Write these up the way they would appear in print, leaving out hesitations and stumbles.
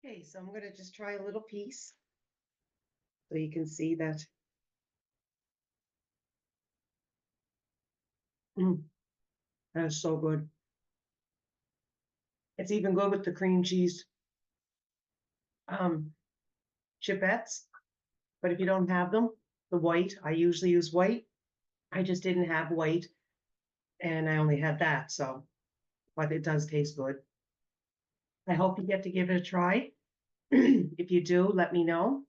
Okay, so I'm going to just try a little piece so you can see that. That is so good. It's even good with the cream cheese chipettes. But if you don't have them, the white, I usually use white. I just didn't have white and I only had that. So, but it does taste good. I hope you get to give it a try. If you do, let me know.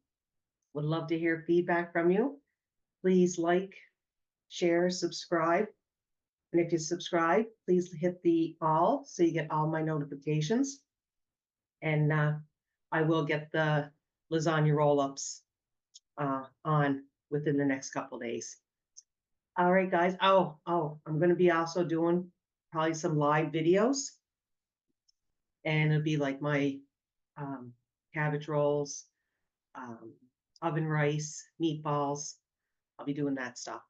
Would love to hear feedback from you. Please like, share, subscribe. And if you subscribe, please hit the all so you get all my notifications. And I will get the lasagna roll-ups on within the next couple days. All right, guys. Oh, I'm going to be also doing probably some live videos. And it'll be like my cabbage rolls, oven rice, meatballs. I'll be doing that stuff.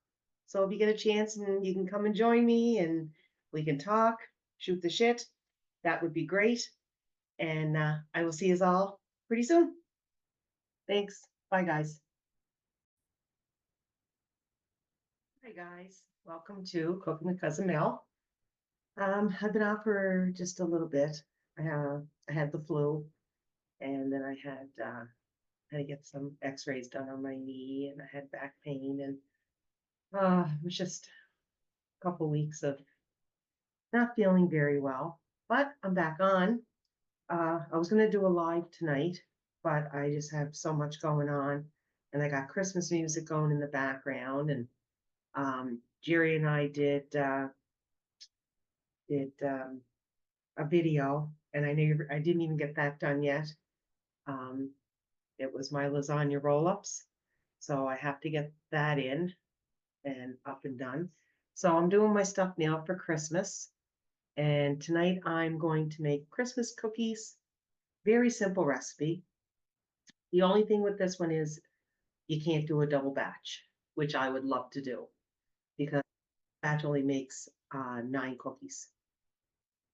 So if you get a chance and you can come and join me and we can talk, shoot the shit, that would be great. And I will see you all pretty soon. Thanks. Bye, guys. Hi, guys. Welcome to Cooking with Couzin Mel. I've been off for just a little bit. I had the flu, and then I had to get some X-rays done on my knee, and I had back pain, and it was just a couple weeks of not feeling very well. But I'm back on. I was going to do a live tonight, but I just have so much going on, and I got Christmas music going in the background, and Jerry and I did a video, and I didn't even get that done yet. It was my lasagna roll-ups, so I have to get that in and up and done. So I'm doing my stuff now for Christmas, and tonight I'm going to make Christmas cookies. Very simple recipe. The only thing with this one is you can't do a double batch, which I would love to do because batch only makes 9 cookies.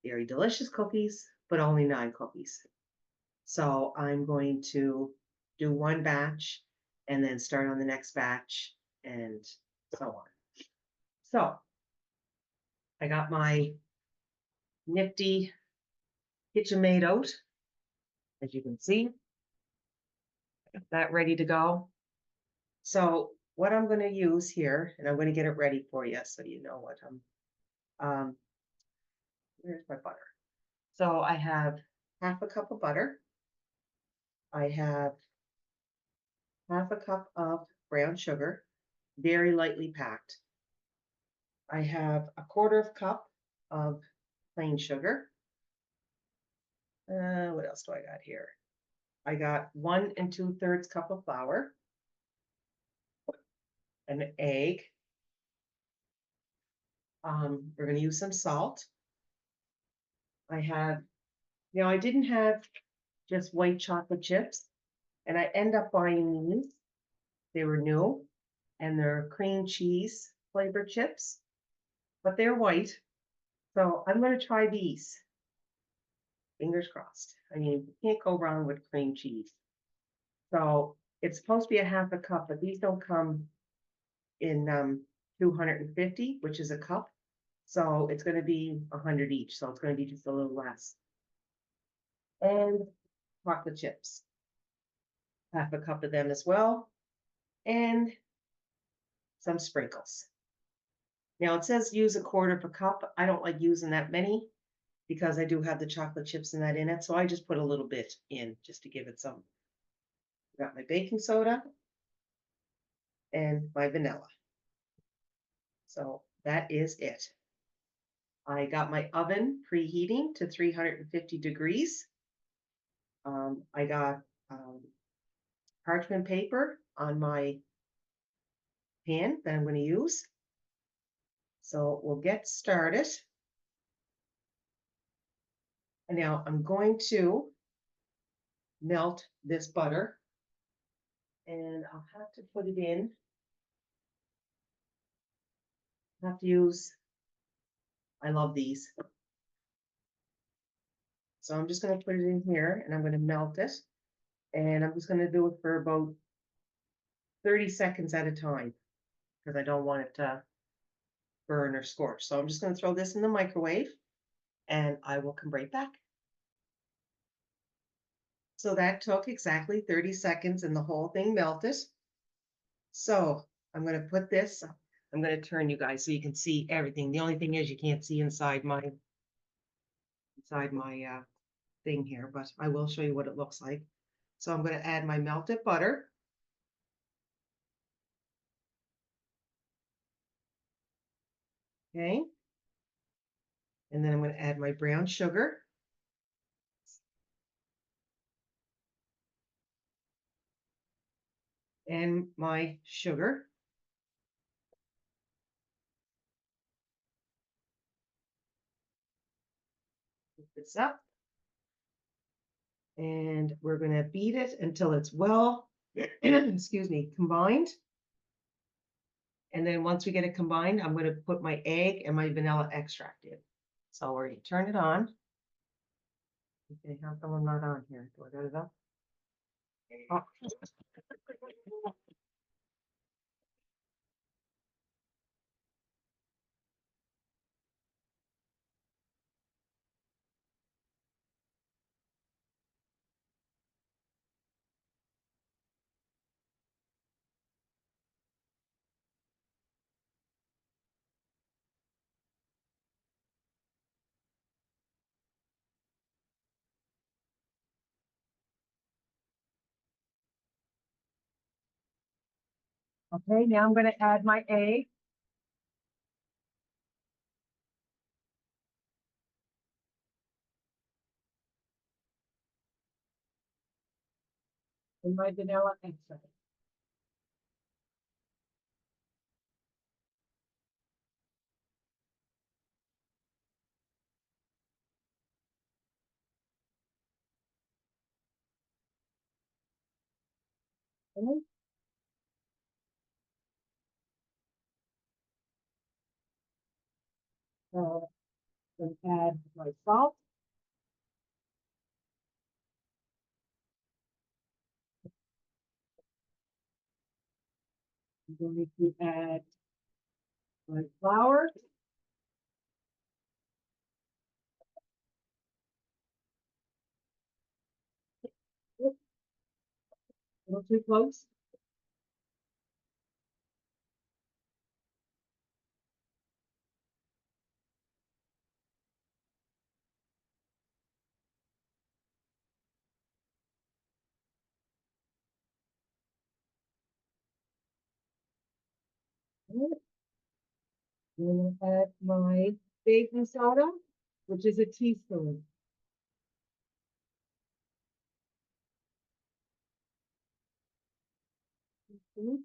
Very delicious cookies, but only 9 cookies. So I'm going to do one batch and then start on the next batch and so on. So I got my nifty kitchen made oat, as you can see. Got that ready to go. So what I'm going to use here, and I'm going to get it ready for you so you know what where's my butter? So I have half a cup of butter. I have half a cup of brown sugar, very lightly packed. I have a quarter of a cup of plain sugar. What else do I got here? I got 1 2/3 cup of flour, an egg. We're going to use some salt. I have, I didn't have just white chocolate chips, and I end up buying these. They were new, and they're cream cheese flavored chips, but they're white. So I'm going to try these. Fingers crossed. I mean, you can't go wrong with cream cheese. So it's supposed to be a half a cup, but these don't come in 250, which is a cup. So it's going to be 100 each. So it's going to be just a little less. And chocolate chips. Half a cup of them as well. And some sprinkles. Now it says use a quarter of a cup. I don't like using that many because I do have the chocolate chips and that in it. So I just put a little bit in just to give it some. Got my baking soda and my vanilla. So that is it. I got my oven preheating to 350 degrees. I got parchment paper on my pan that I'm going to use. So we'll get started. And now I'm going to melt this butter. And I'll have to put it in. I have to use, I love these. So I'm just gonna put it in here and I'm gonna melt it. And I'm just gonna do it for about 30 seconds at a time because I don't want it to burn or scorch. So I'm just gonna throw this in the microwave and I will come right back. So that took exactly 30 seconds and the whole thing melted. So I'm gonna put this, I'm gonna turn you guys so you can see everything. The only thing is you can't see inside my thing here, but I will show you what it looks like. So I'm gonna add my melted butter. Okay. And then I'm gonna add my brown sugar. And my sugar. Put this up. And we're going to beat it until it's well, excuse me, combined. And then once we get it combined, I'm going to put my egg and my vanilla extract in. So we're going to turn it on. Okay, how come I'm not on here? Do I got it up? Oh. Okay, now I'm going to add my egg. And my vanilla extract. Okay. So I'm going to add my salt. I'm going to add my flour. A little too close. Okay. I'm going to add my baking soda, which is a teaspoon. Okay.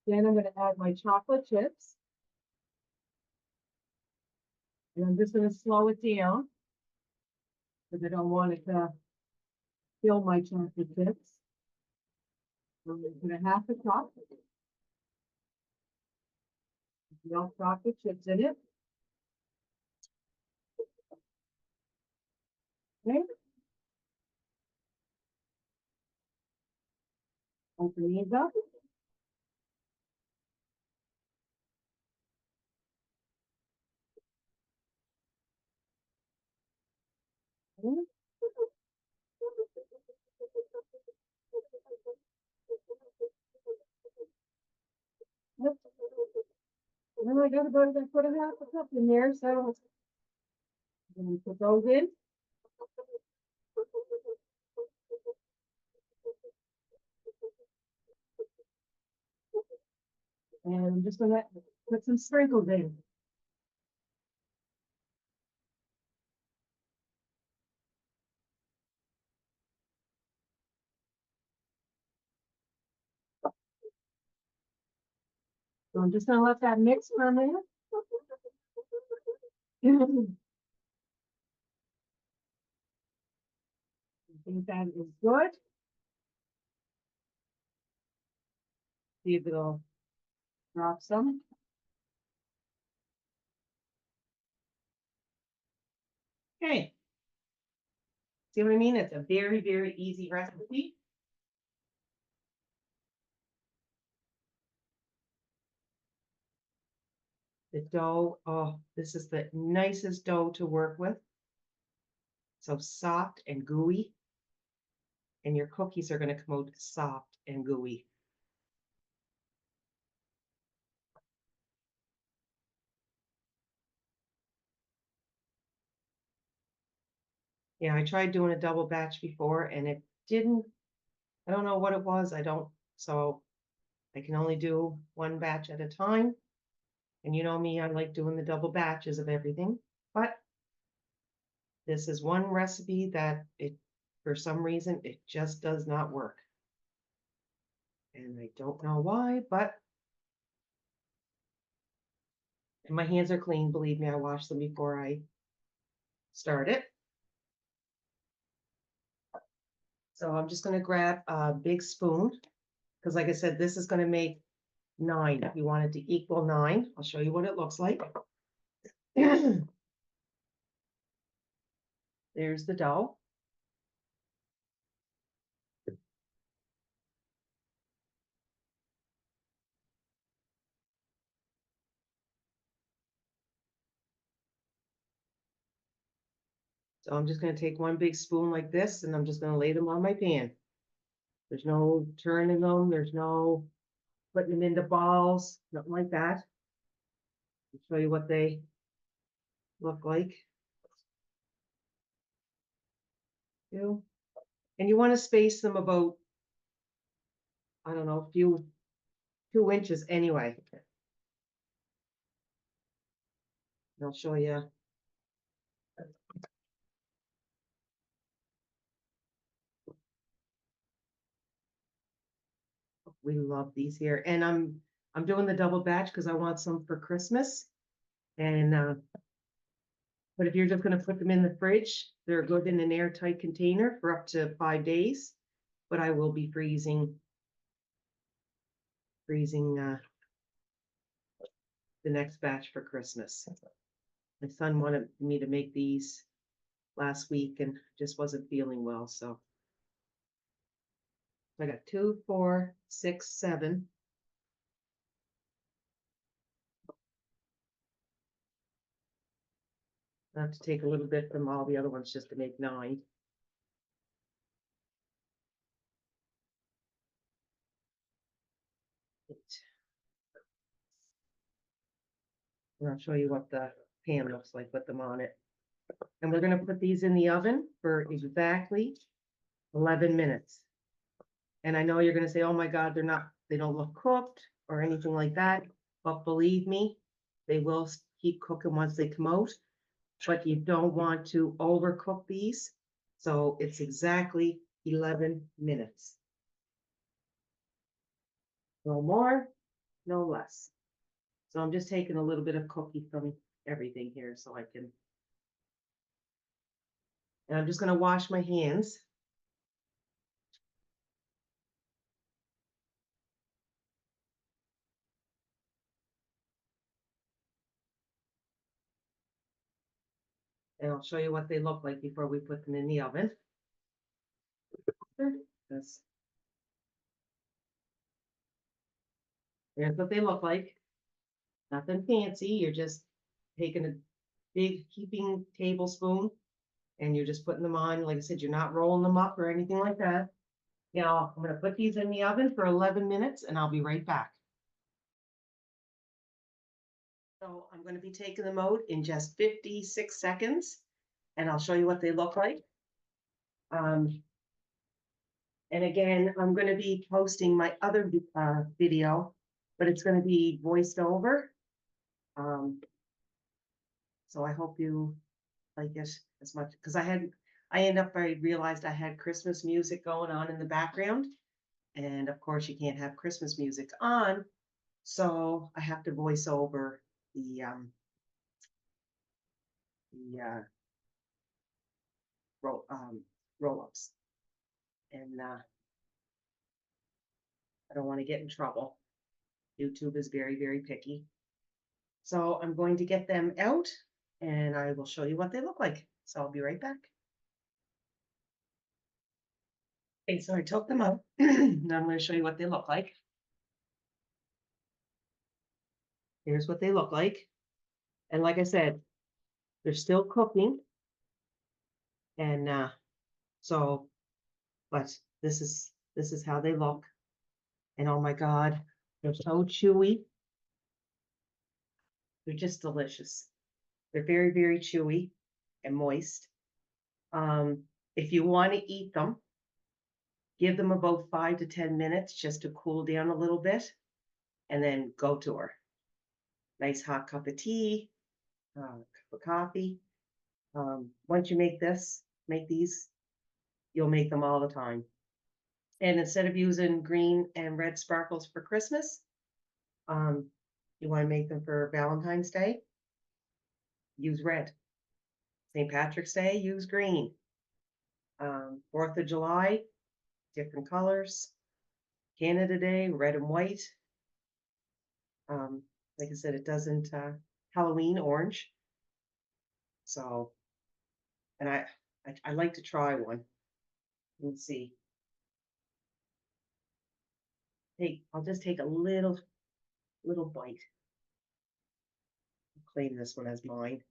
Then I'm gonna add my chocolate chips. And I'm just gonna slow it down because I don't want it to fill my chocolate chips. I'm gonna put a half a cup. No chocolate chips in it. Okay. Open these up. Okay. Yep. And then I gotta put a half a cup in there, so I'm gonna put those in. And I'm just gonna put some sprinkles in. So I'm just gonna let that mix for a minute. I think that is good. See if it'll drop some. Okay. See what I mean? It's a very, very easy recipe. The dough, oh, this is the nicest dough to work with. So soft and gooey. And your cookies are going to come out soft and gooey. Yeah, I tried doing a double batch before and it didn't, I don't know what it was. So I can only do one batch at a time. And you know me, I like doing the double batches of everything. But this is one recipe that for some reason, it just does not work. And I don't know why, but and my hands are clean. Believe me, I wash them before I start it. So I'm just going to grab a big spoon because like I said, this is going to make 9. If you want it to equal 9, I'll show you what it looks like. There's the dough. So I'm just going to take one big spoon like this and I'm just going to lay them on my pan. There's no turning them. There's no putting them into balls, nothing like that. I'll show you what they look like. And you want to space them about, I don't know, a few 2 inches anyway. I'll show you. We love these here, and I'm doing the double batch because I want some for Christmas. And but if you're just going to put them in the fridge, they're good in an airtight container for up to 5 days. But I will be freezing the next batch for Christmas. My son wanted me to make these last week and just wasn't feeling well, so I got 2, 4, 6, 7. I have to take a little bit from all the other ones just to make 9. And I'll show you what the pan looks like with them on it. And we're going to put these in the oven for exactly 11 minutes. And I know you're going to say, oh my God, they don't look cooked or anything like that. But believe me, they will keep cooking once they come out. But you don't want to overcook these. So it's exactly 11 minutes. No more, no less. So I'm just taking a little bit of cookie from everything here so I can. And I'm just going to wash my hands. And I'll show you what they look like before we put them in the oven. Here's what they look like. Nothing fancy. You're just taking a big heaping tablespoon and you're just putting them on. Like I said, you're not rolling them up or anything like that. Now, I'm going to put these in the oven for 11 minutes and I'll be right back. So I'm going to be taking them out in just 56 seconds and I'll show you what they look like. And again, I'm going to be posting my other video, but it's going to be voiced over. So I hope you like it as much because I realized I had Christmas music going on in the background. And of course, you can't have Christmas music on. So I have to voice over the roll-ups. And I don't want to get in trouble. YouTube is very, very picky. So I'm going to get them out and I will show you what they look like. So I'll be right back. Okay, so I took them out. Now I'm going to show you what they look like. Here's what they look like. And like I said, they're still cooking. And so, but this is how they look. And oh my God, they're so chewy. They're just delicious. They're very, very chewy and moist. If you want to eat them, give them about 5 to 10 minutes just to cool down a little bit, and then go to her. Nice hot cup of tea, cup of coffee. Once you make these, you'll make them all the time. And instead of using green and red sparkles for Christmas, um, you want to make them for Valentine's Day, use red. St. Patrick's Day, use green. 4th of July, different colors. Canada Day, red and white. Like I said, it doesn't, Halloween, orange. So, and I like to try one. Let's see. Hey, I'll just take a little bite. I'll claim this one as mine.